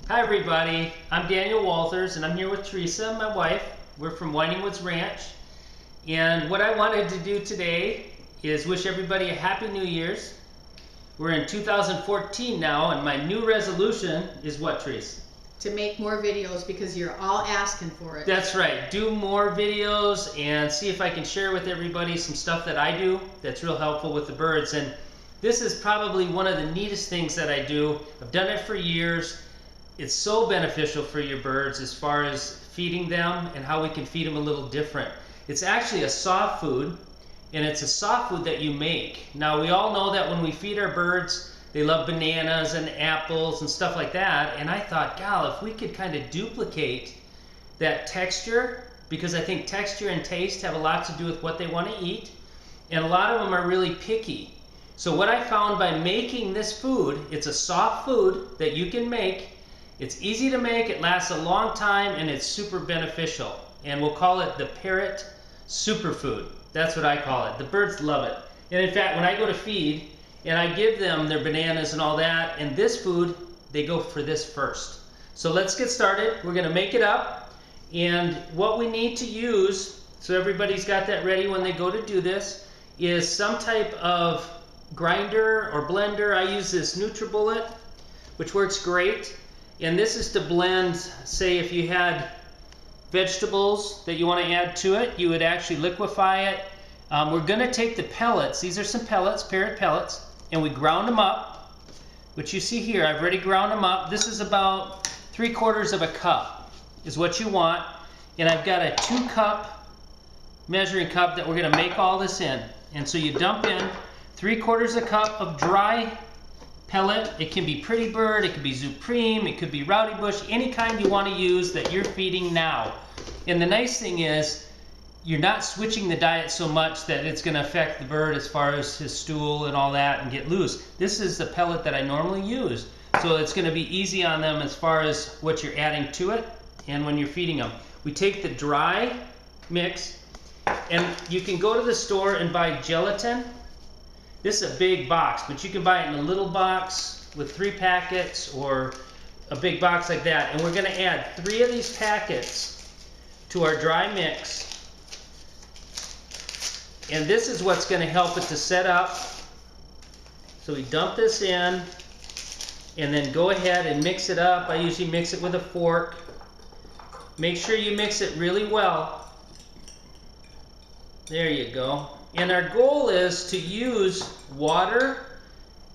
Hi everybody, I'm Daniel Walthers and I'm here with Teresa, my wife. We're from Winding Woods Ranch. And what I wanted to do today is wish everybody a Happy New Year's. We're in 2014 now, and my new resolution is what, Teresa? To make more videos, because you're all asking for it. That's right, do more videos and see if I can share with everybody some stuff that I do that's real helpful with the birds. And this is probably one of the neatest things that I do. I've done it for years. It's so beneficial for your birds as far as feeding them and how we can feed them a little different. It's actually a soft food, and it's a soft food that you make. Now, we all know that when we feed our birds, they love bananas and apples and stuff like that. And I thought, gal, if we could kind of duplicate that texture, because I think texture and taste have a lot to do with what they want to eat, and a lot of them are really picky. So what I found by making this food, it's a soft food that you can make. It's easy to make, it lasts a long time, and it's super beneficial. And we'll call it the Parrot superfood. That's what I call it. The birds love it. And in fact, when I go to feed, and I give them their bananas and all that, and this food, they go for this first. So let's get started. We're gonna make it up. And what we need to use, so everybody's got that ready when they go to do this, is some type of grinder or blender. I use this NutriBullet, which works great. And this is to blend, say if you had vegetables that you want to add to it, you would actually liquefy it. We're going to take the pellets, these are some pellets, Parrot pellets, and we ground them up, which you see here. I've already ground them up. This is about 3/4 of a cup is what you want. And I've got a 2-cup measuring cup that we're going to make all this in. And so you dump in 3/4 a cup of dry pellet. It can be Pretty Bird, it could be Supreme, it could be Rowdy Bush, any kind you want to use that you're feeding now. And the nice thing is, you're not switching the diet so much that it's going to affect the bird as far as his stool and all that and get loose. This is the pellet that I normally use, so it's going to be easy on them as far as what you're adding to it and when you're feeding them. We take the dry mix, and you can go to the store and buy gelatin. This is a big box, but you can buy it in a little box with 3 packets or a big box like that. And we're going to add 3 of these packets to our dry mix. And this is what's going to help it to set up. So we dump this in and then go ahead and mix it up. I usually mix it with a fork. Make sure you mix it really well. There you go. And our goal is to use water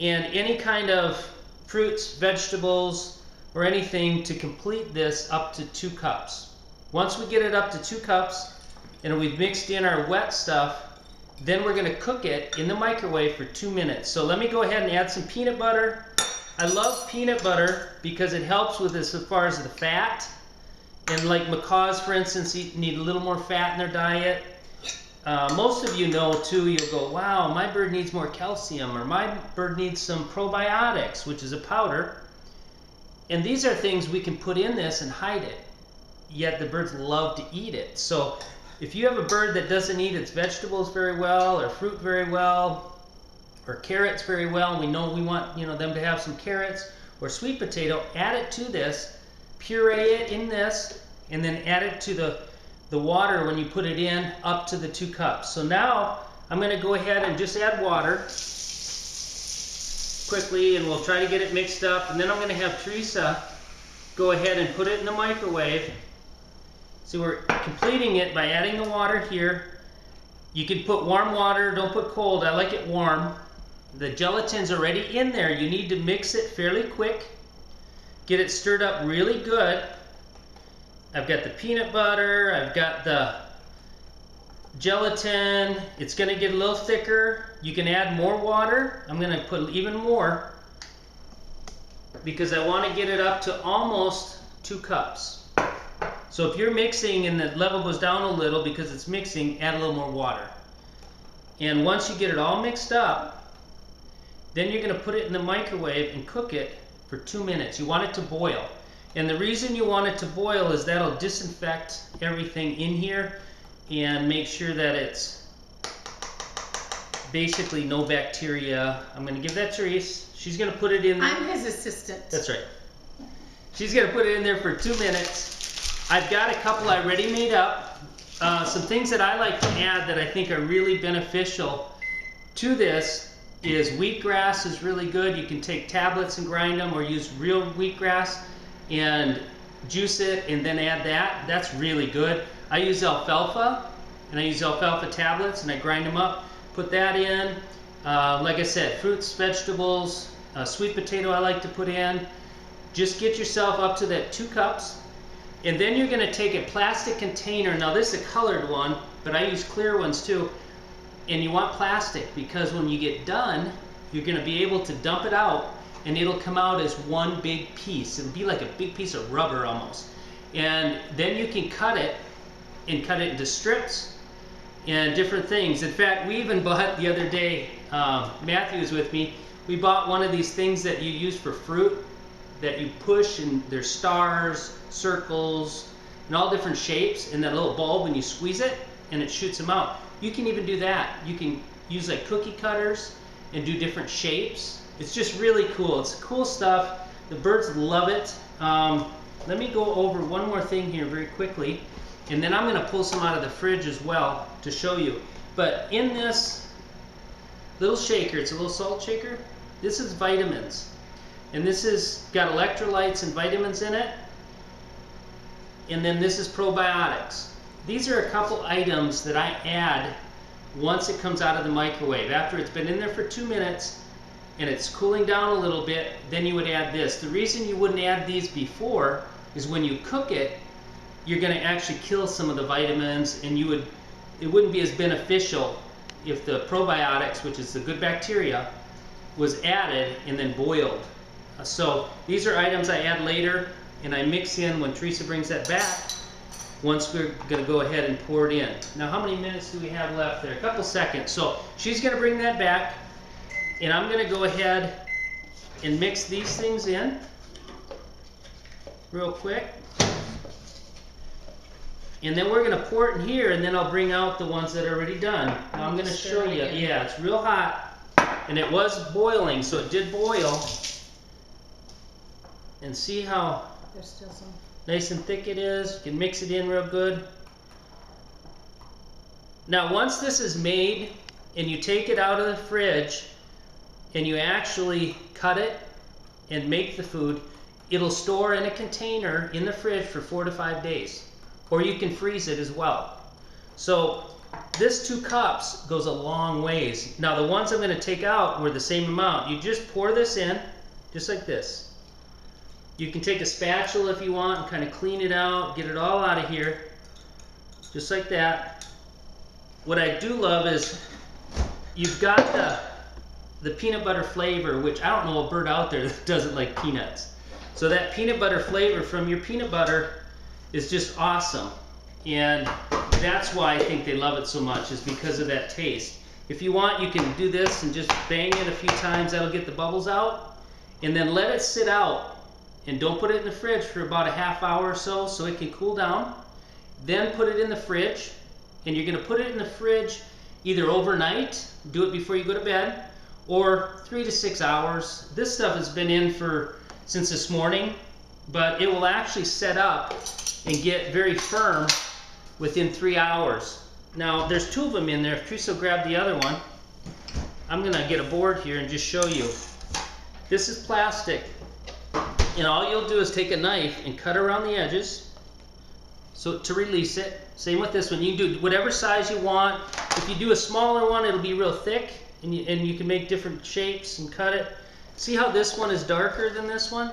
and any kind of fruits, vegetables, or anything to complete this up to 2 cups. Once we get it up to 2 cups and we've mixed in our wet stuff, then we're going to cook it in the microwave for 2 minutes. So let me go ahead and add some peanut butter. I love peanut butter because it helps with this as far as the fat. And like macaws, for instance, need a little more fat in their diet. Most of you know too, you'll go, wow, my bird needs more calcium, or my bird needs some probiotics, which is a powder. And these are things we can put in this and hide it, yet the birds love to eat it. So if you have a bird that doesn't eat its vegetables very well, or fruit very well, or carrots very well, and we know we want them to have some carrots or sweet potato, add it to this, puree it in this, and then add it to the water when you put it in up to the 2 cups. So now I'm going to go ahead and just add water quickly, and we'll try to get it mixed up. And then I'm going to have Teresa go ahead and put it in the microwave. So we're completing it by adding the water here. You can put warm water, don't put cold. I like it warm. The gelatin's already in there. You need to mix it fairly quick. Get it stirred up really good. I've got the peanut butter, I've got the gelatin. It's going to get a little thicker. You can add more water. I'm going to put even more because I want to get it up to almost 2 cups. So if you're mixing and the level goes down a little because it's mixing, add a little more water. And once you get it all mixed up, then you're going to put it in the microwave and cook it for 2 minutes. You want it to boil. And the reason you want it to boil is that'll disinfect everything in here and make sure that it's basically no bacteria. I'm going to give that to Reese. She's going to put it in. I'm his assistant. That's right. She's gonna put it in there for 2 minutes. I've got a couple I already made up. Some things that I like to add that I think are really beneficial to this is wheatgrass is really good. You can take tablets and grind them, or use real wheatgrass and juice it and then add that. That's really good. I use alfalfa, and I use alfalfa tablets, and I grind them up, put that in. Like I said, fruits, vegetables, sweet potato I like to put in. Just get yourself up to that 2 cups. And then you're gonna take a plastic container. Now this is a colored one, but I use clear ones too. And you want plastic because when you get done, you're gonna be able to dump it out and it'll come out as one big piece. It'll be like a big piece of rubber almost. And then you can cut it and cut it into strips and different things. In fact, we even bought the other day, Matthew was with me, we bought one of these things that you use for fruit that you push, and there's stars, circles, and all different shapes in that little bulb, and you squeeze it and it shoots them out. You can even do that. You can use like cookie cutters and do different shapes. It's just really cool. It's cool stuff. The birds love it. Let me go over one more thing here very quickly, and then I'm going to pull some out of the fridge as well to show you. But in this little shaker, it's a little salt shaker, this is vitamins. And this has got electrolytes and vitamins in it. And then this is probiotics. These are a couple items that I add once it comes out of the microwave. After it's been in there for 2 minutes and it's cooling down a little bit, then you would add this. The reason you wouldn't add these before is when you cook it, you're going to actually kill some of the vitamins, and it wouldn't be as beneficial if the probiotics, which is the good bacteria, was added and then boiled. So these are items I add later, and I mix in when Teresa brings that back, once we're going to go ahead and pour it in. Now, how many minutes do we have left there? A couple seconds. So she's going to bring that back, and I'm going to go ahead and mix these things in real quick. And then we're going to pour it in here, and then I'll bring out the ones that are already done. Now I'm going to show you. Yeah, it's real hot, and it was boiling, so it did boil. And see how There's still some. nice and thick it is. You can mix it in real good. Now once this is made and you take it out of the fridge and you actually cut it and make the food, it'll store in a container in the fridge for 4 to 5 days. Or you can freeze it as well. So this 2 cups goes a long ways. Now the ones I'm going to take out were the same amount. You just pour this in, just like this. You can take a spatula if you want and kind of clean it out, get it all out of here, just like that. What I do love is you've got the peanut butter flavor, which I don't know a bird out there that doesn't like peanuts. So that peanut butter flavor from your peanut butter is just awesome. And that's why I think they love it so much, is because of that taste. If you want, you can do this and just bang it a few times. That'll get the bubbles out. And then let it sit out. And don't put it in the fridge for about a half hour or so it can cool down. Then put it in the fridge, and you're going to put it in the fridge either overnight, do it before you go to bed, or 3 to 6 hours. This stuff has been in since this morning, but it will actually set up and get very firm within 3 hours. Now there's 2 of them in there. If Teresa will grab the other one, I'm going to get a board here and just show you. This is plastic. And all you'll do is take a knife and cut around the edges so to release it. Same with this one. You can do whatever size you want. If you do a smaller one, it'll be real thick, and you can make different shapes and cut it. See how this one is darker than this one?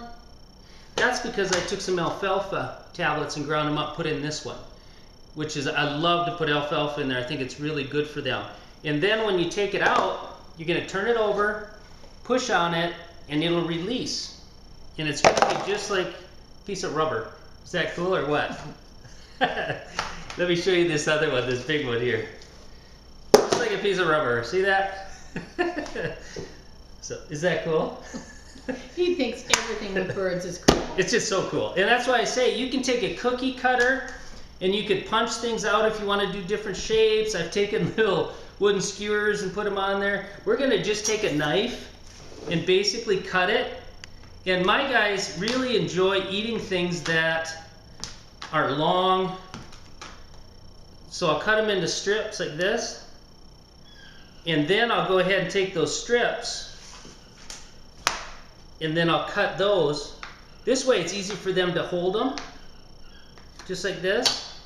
That's because I took some alfalfa tablets and ground them up, put in this one, which is, I love to put alfalfa in there. I think it's really good for them. And then when you take it out, you're going to turn it over, push on it, and it'll release. And it's going to be just like a piece of rubber. Is that cool or what? Let me show you this other one, this big one here. Just like a piece of rubber. See that? So, is that cool? He thinks everything with birds is cool. It's just so cool. And that's why I say you can take a cookie cutter and you could punch things out if you want to do different shapes. I've taken little wooden skewers and put them on there. We're going to just take a knife and basically cut it. And my guys really enjoy eating things that are long. So I'll cut them into strips like this. And then I'll go ahead and take those strips and then I'll cut those. This way it's easy for them to hold them, just like this.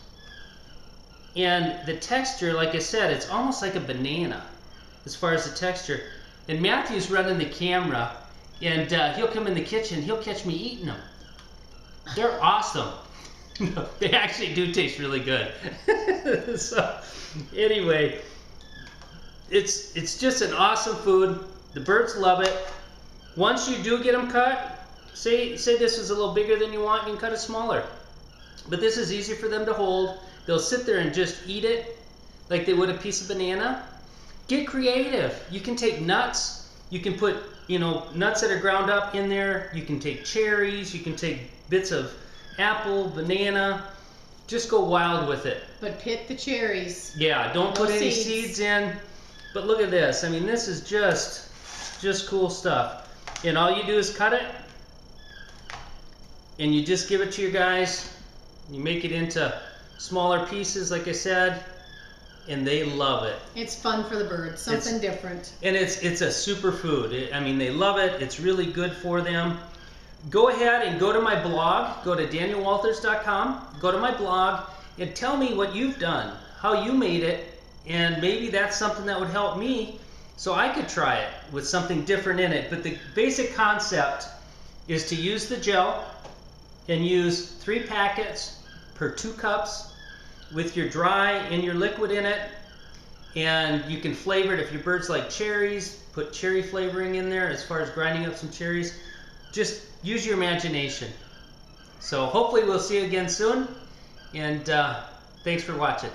And the texture, like I said, it's almost like a banana as far as the texture. And Matthew's running the camera, and he'll come in the kitchen, he'll catch me eating them. They're awesome. They actually do taste really good. So anyway, it's just an awesome food. The birds love it. Once you do get them cut, say this is a little bigger than you want, you can cut it smaller. But this is easy for them to hold. They'll sit there and just eat it like they would a piece of banana. Get creative. You can take nuts. You can put, nuts that are ground up in there. You can take cherries. You can take bits of apple, banana. Just go wild with it. But pick the cherries. Yeah, don't put any seeds in. But look at this. I mean, this is just cool stuff. And all you do is cut it. And you just give it to your guys. You make it into smaller pieces, like I said, and they love it. It's fun for the birds, something different. And it's a superfood. I mean, they love it. It's really good for them. Go ahead and go to my blog. Go to danielwalthers.com. Go to my blog and tell me what you've done, how you made it, and maybe that's something that would help me so I could try it with something different in it. But the basic concept is to use the gel and use 3 packets per 2 cups with your dry and your liquid in it. And you can flavor it if your birds like cherries, put cherry flavoring in there as far as grinding up some cherries. Just use your imagination. So hopefully we'll see you again soon, and thanks for watching.